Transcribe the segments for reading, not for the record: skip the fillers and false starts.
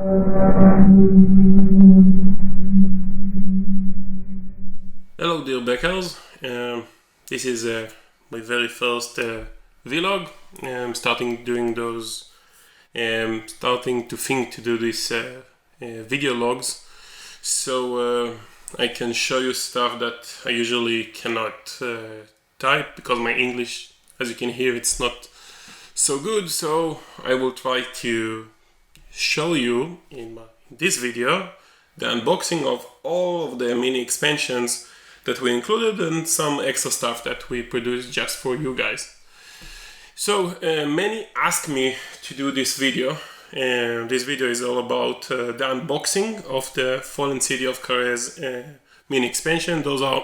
Hello dear backers, this is my very first vlog. I'm starting to think to do this video logs, so I can show you stuff that I usually cannot type because my English, as you can hear, it's not so good. So I will try to show you in this video the unboxing of all of the mini expansions that we included and some extra stuff that we produced just for you guys. So many ask me to do this video, and this video is all about the unboxing of the Fallen City of Karez mini expansion. Those are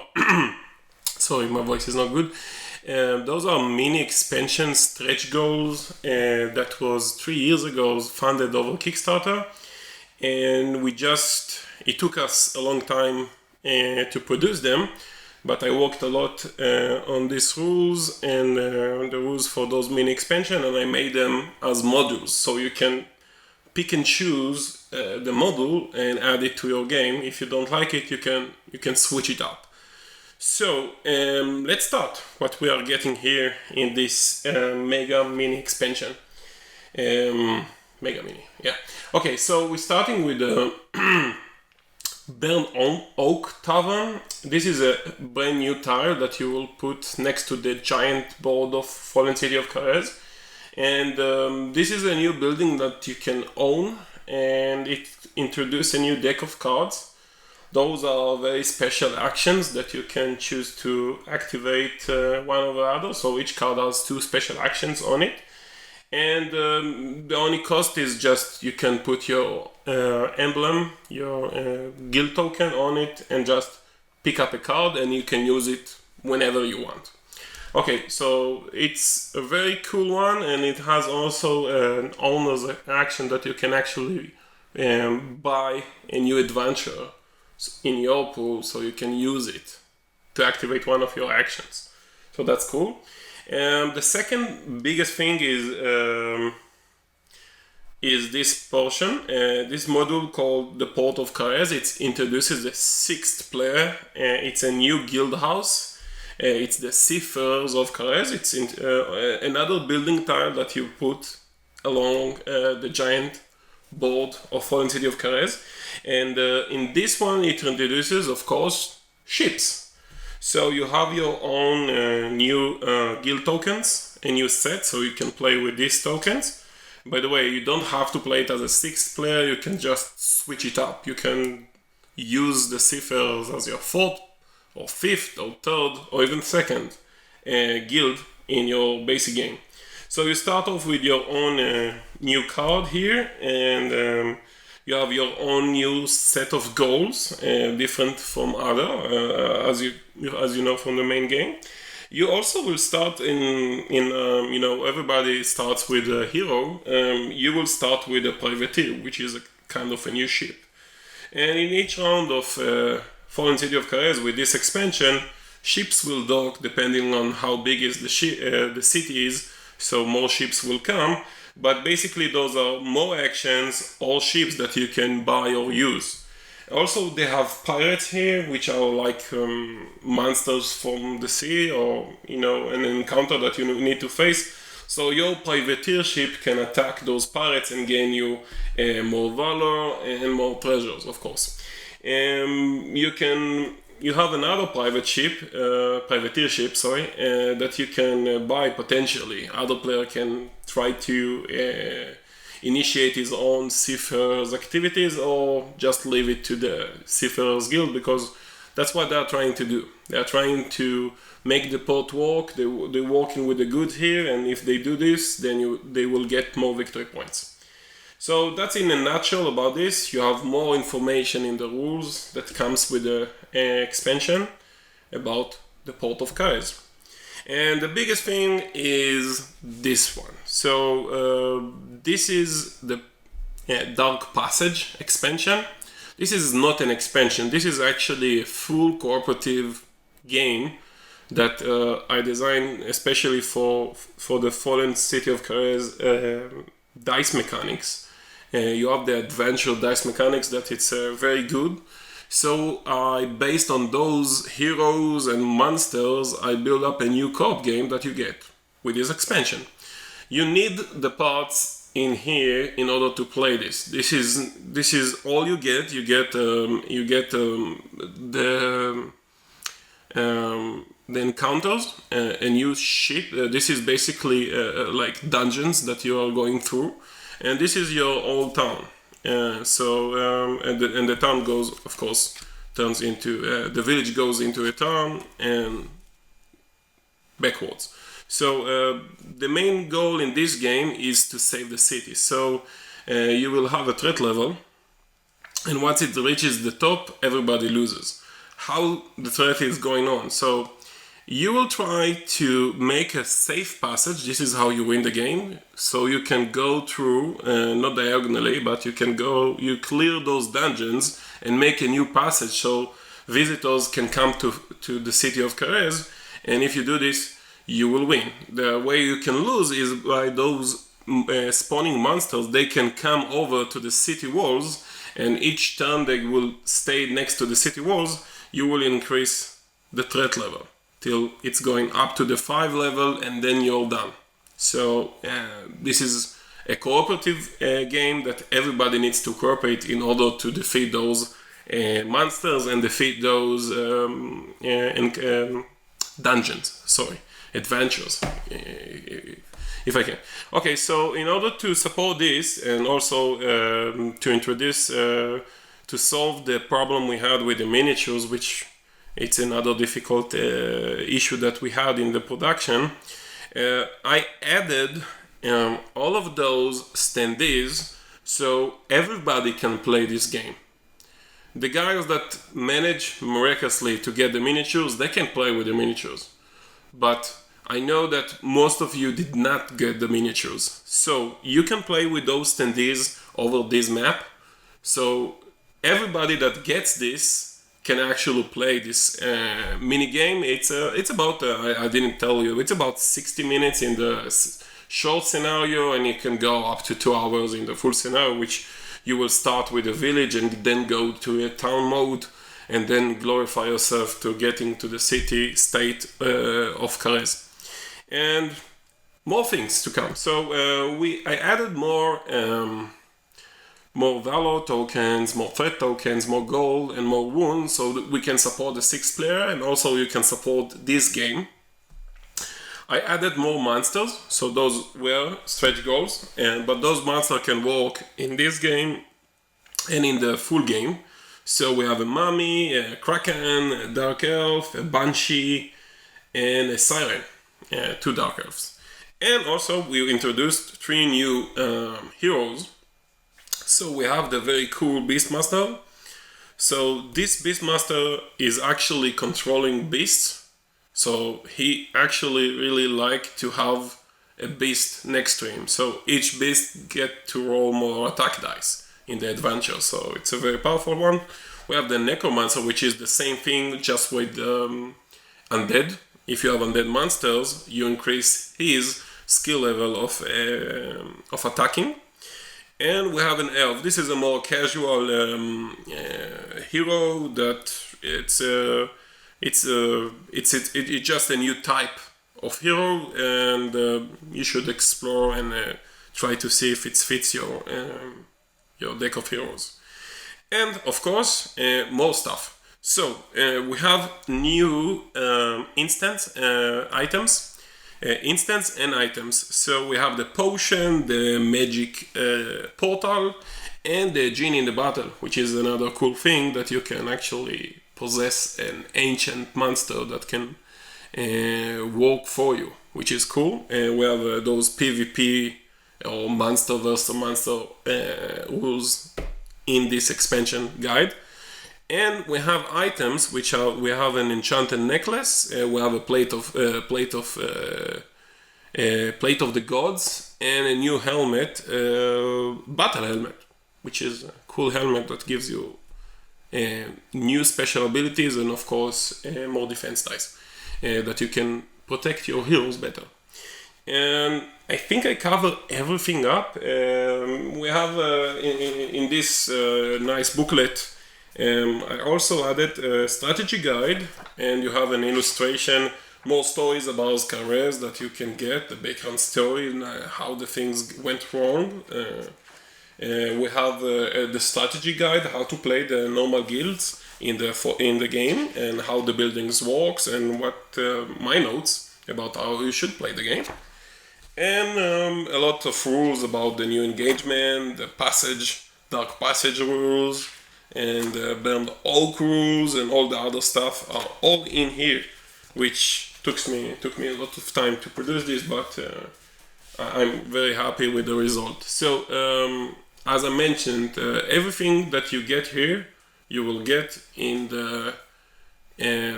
sorry, my voice is not good. Those are mini expansion stretch goals that was 3 years ago funded over Kickstarter, and it took us a long time to produce them, but I worked a lot on these rules and the rules for those mini expansion, and I made them as modules, so you can pick and choose the module and add it to your game. If you don't like it, you can switch it up. So let's start what we are getting here in this mega mini expansion. Mega mini, yeah. Okay, so we're starting with the Burnt Oak Tavern. This is a brand new tile that you will put next to the giant board of Fallen City of Karez, and this is a new building that you can own, and it introduces a new deck of cards. Those are very special actions that you can choose to activate one over the other, so each card has 2 special actions on it. And the only cost is just you can put your emblem, your guild token on it, and just pick up a card, and you can use it whenever you want. Okay, so it's a very cool one, and it has also an owner's action that you can actually buy a new adventure in your pool, so you can use it to activate one of your actions. So that's cool. The second biggest thing is this portion, this module called the Port of Karez. It introduces the 6th player. It's a new guild house. It's the Seafarers of Karez. It's another building tile that you put along the giant board of Fallen City of Karez. And in this one, it introduces, of course, ships. So you have your own new guild tokens, a new set, so you can play with these tokens. By the way, you don't have to play it as a 6th player, you can just switch it up. You can use the Seafarers as your 4th or 5th or 3rd or even 2nd guild in your basic game. So you start off with your own new card here, and you have your own new set of goals, different from other, as you know from the main game. You also will start everybody starts with a hero. You will start with a privateer, which is a kind of a new ship. And in each round of Fallen City of Karez with this expansion, ships will dock depending on how big is the city is. So more ships will come. But basically those are more actions or ships that you can buy or use. Also they have pirates here, which are like monsters from the sea, or an encounter that you need to face. So your privateer ship can attack those pirates and gain you more valor and more treasures, of course. You have another privateer ship, that you can buy potentially. Other player can try to initiate his own Seafarers activities, or just leave it to the Seafarers Guild, because that's what they are trying to do. They are trying to make the port work. They're working with the goods here, and if they do this, then they will get more victory points. So that's in a nutshell about this. You have more information in the rules that comes with the expansion about the Port of Karez. And the biggest thing is this one. So this is the Dark Passage expansion. This is not an expansion. This is actually a full cooperative game that I designed especially for the Fallen City of Karez dice mechanics. You have the adventure dice mechanics that it's very good. So I, based on those heroes and monsters, I build up a new co-op game that you get with this expansion. You need the parts in here in order to play this. This is all you get. You get the encounters, a new ship. This is basically like dungeons that you are going through, and this is your old town. And the town goes, of course, turns into the village goes into a town and backwards. So the main goal in this game is to save the city. So you will have a threat level, and once it reaches the top, everybody loses. How the threat is going on? So you will try to make a safe passage. This is how you win the game. So you can go through, not diagonally, but you clear those dungeons and make a new passage so visitors can come to the city of Karez. And if you do this, you will win. The way you can lose is by those spawning monsters. They can come over to the city walls, and each time they will stay next to the city walls, you will increase the threat level till it's going up to the 5 level, and then you're done. So this is a cooperative game that everybody needs to cooperate in order to defeat those monsters and defeat those dungeons. Adventures, if I can. Okay, so in order to support this and also to introduce, to solve the problem we had with the miniatures, which it's another difficult issue that we had in the production, I added all of those standees so everybody can play this game. The guys that manage miraculously to get the miniatures, they can play with the miniatures. But I know that most of you did not get the miniatures. So you can play with those standees over this map. So everybody that gets this can actually play this mini game. It's about, I didn't tell you, it's about 60 minutes in the short scenario, and you can go up to 2 hours in the full scenario, which you will start with a village and then go to a town mode, and then glorify yourself to getting to the city state of Karez. And more things to come. So I added more valor tokens, more threat tokens, more gold, and more wounds, so that we can support the 6 player, and also you can support this game. I added more monsters, so those were stretch goals, but those monsters can work in this game and in the full game. So we have a mummy, a kraken, a dark elf, a banshee, and a siren, 2 dark elves. And also we introduced 3 new heroes. So we have the very cool Beastmaster. So this Beastmaster is actually controlling beasts. So he actually really like to have a beast next to him. So each beast get to roll more attack dice in the adventure, so it's a very powerful one. We have the Necromancer, which is the same thing, just with undead. If you have undead monsters, you increase his skill level of attacking. And we have an elf. This is a more casual hero that it's just a new type of hero, and you should explore and try to see if it fits your deck of heroes. And of course, more stuff. So we have new instance and items. So we have the potion, the magic portal, and the genie in the bottle, which is another cool thing that you can actually possess an ancient monster that can work for you, which is cool. We have those PvP or monster versus monster rules in this expansion guide. And we have items which are, we have an enchanted necklace, we have a plate of the gods, and a new helmet, battle helmet, which is a cool helmet that gives you new special abilities, and of course more defense dice that you can protect your heroes better. And I think I cover everything up. We have in this nice booklet, I also added a strategy guide, and you have an illustration, more stories about Karez that you can get, the background story and how the things went wrong. We have the strategy guide, how to play the normal guilds in the game, and how the buildings works, and what my notes about how you should play the game. And a lot of rules about the new engagement, the dark passage rules, and burned oak rules, and all the other stuff are all in here, which took me a lot of time to produce this, but I'm very happy with the result. So as I mentioned, everything that you get here, you will get in the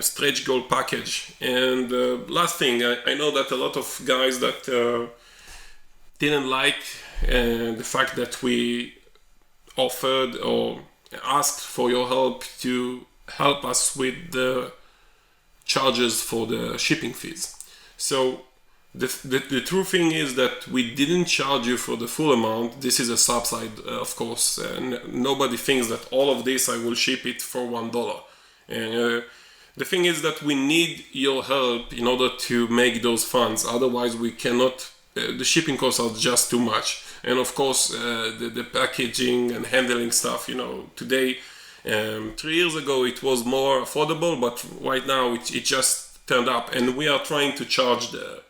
stretch goal package. And last thing, I know that a lot of guys that didn't like the fact that we offered or asked for your help to help us with the charges for the shipping fees. So the true thing is that we didn't charge you for the full amount. This is a subside, of course. Nobody thinks that all of this I will ship it for $1. And the thing is that we need your help in order to make those funds. Otherwise, we cannot. The shipping costs are just too much. And of course, the packaging and handling stuff. Today, 3 years ago, it was more affordable, but right now it just turned up, and we are trying to charge the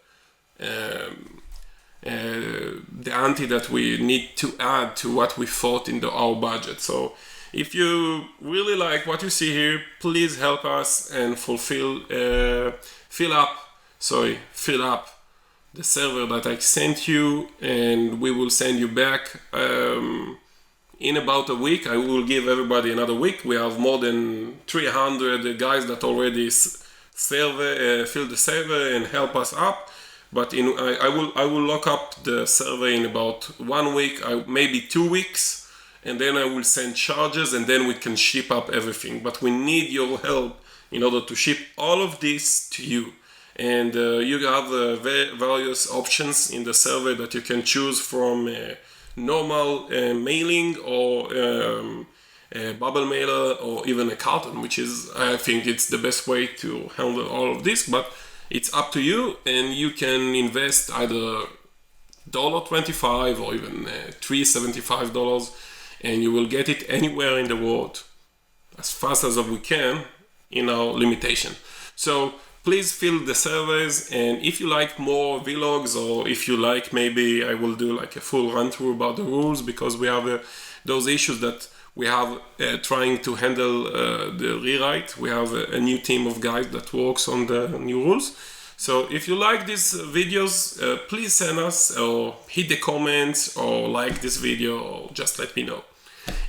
ante that we need to add to what we thought in our budget. So if you really like what you see here, please help us and fill up the server that I sent you, and we will send you back in about a week. I will give everybody another week. We have more than 300 guys that already fill the server and help us up. But I will lock up the server in about 1 week, maybe 2 weeks, and then I will send charges, and then we can ship up everything. But we need your help in order to ship all of this to you. And you have various options in the server that you can choose from normal mailing or bubble mailer, or even a carton, which is, I think it's the best way to handle all of this. But it's up to you, and you can invest either $1.25 or even $3.75, and you will get it anywhere in the world as fast as we can in our limitation. So please fill the surveys, and if you like more vlogs, or if you like, maybe I will do like a full run through about the rules, because we have those issues that we have trying to handle the rewrite. We have a new team of guys that works on the new rules. So if you like these videos, please send us, or hit the comments, or like this video, or just let me know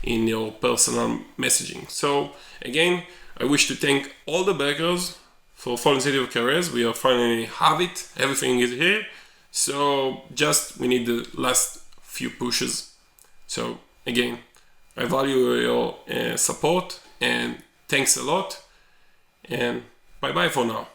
in your personal messaging. So again, I wish to thank all the backers for Fallen City of Karez. We are finally have it. Everything is here. So we need the last few pushes. So again, I value your support, and thanks a lot, and bye bye for now.